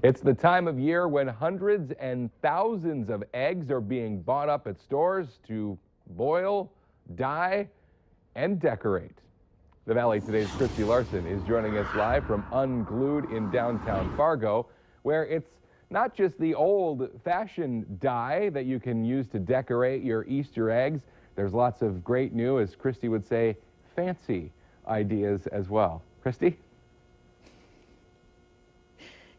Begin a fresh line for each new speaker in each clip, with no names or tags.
It's the time of year when hundreds and thousands of eggs are being bought up at stores to boil, dye, and decorate. The Valley Today's Christy Larson is joining us live from Unglued in downtown Fargo, where it's not just the old-fashioned dye that you can use to decorate your Easter eggs. There's lots of great new, as Christy would say, fancy ideas as well. Christy?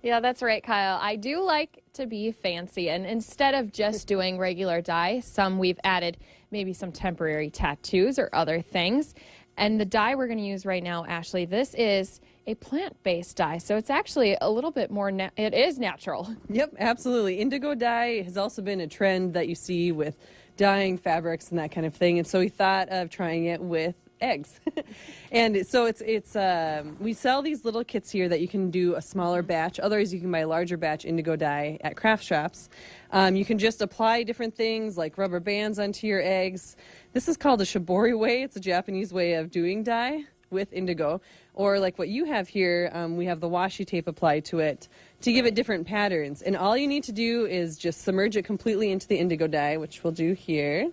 Yeah, that's right, Kyle. I do like to be fancy, and instead of just doing regular dye, we've added maybe some temporary tattoos or other things. And the dye we're going to use right now, Ashley, this is a plant-based dye, so it's actually a little bit more, it is natural.
Yep, absolutely. Indigo dye has also been a trend that you see with dyeing fabrics and that kind of thing, and so we thought of trying it with eggs. And so we sell these little kits here that you can do a smaller batch. Otherwise, you can buy a larger batch indigo dye at craft shops. You can just apply different things like rubber bands onto your eggs. This is called a shibori way. It's a Japanese way of doing dye with indigo. Or like what you have here, we have the washi tape applied to it to give it different patterns. And all you need to do is just submerge it completely into the indigo dye, which we'll do here.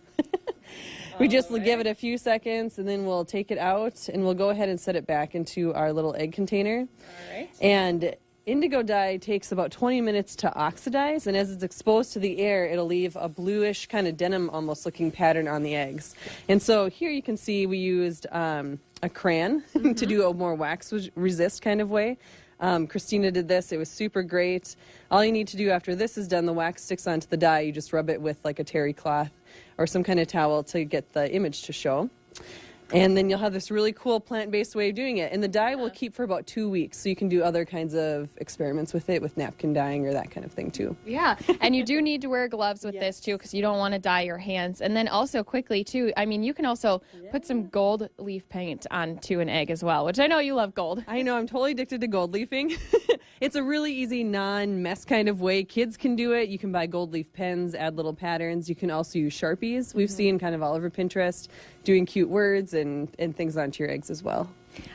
We just give it a few seconds, and then we'll take it out, and we'll go ahead and set it back into our little egg container.
All right.
And indigo dye takes about 20 minutes to oxidize, and as it's exposed to the air, it'll leave a bluish kind of denim almost looking pattern on the eggs. And so here you can see we used a crayon to do a more wax resist kind of way. Christina did this. It was super great. All you need to do after this is done, the wax sticks onto the dye. You just rub it with like a terry cloth or some kind of towel to get the image to show. And then you'll have this really cool plant-based way of doing it. And the dye will keep for about 2 weeks, so you can do other kinds of experiments with it, with napkin dyeing or that kind of thing too.
Yeah, and you do need to wear gloves with this too, because you don't want to dye your hands. And then also quickly too, I mean, you can also put some gold leaf paint onto an egg as well, which I know you love gold.
I know, I'm totally addicted to gold leafing. It's a really easy non-mess kind of way. Kids can do it. You can buy gold leaf pens, add little patterns. You can also use Sharpies. We've seen kind of all over Pinterest doing cute words and things onto your eggs as well.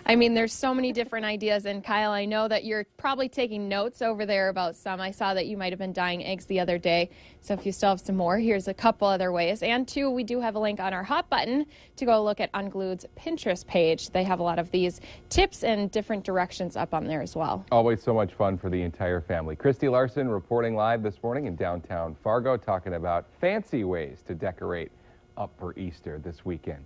I mean, there's so many different ideas, and Kyle, I know that you're probably taking notes over there about some. I saw that you might have been dyeing eggs the other day, so if you still have some more, here's a couple other ways. And two, we do have a link on our hot button to go look at Unglued's Pinterest page. They have a lot of these tips and different directions up on there as well.
Always so much fun for the entire family. Christy Larson reporting live this morning in downtown Fargo, talking about fancy ways to decorate up for Easter this weekend.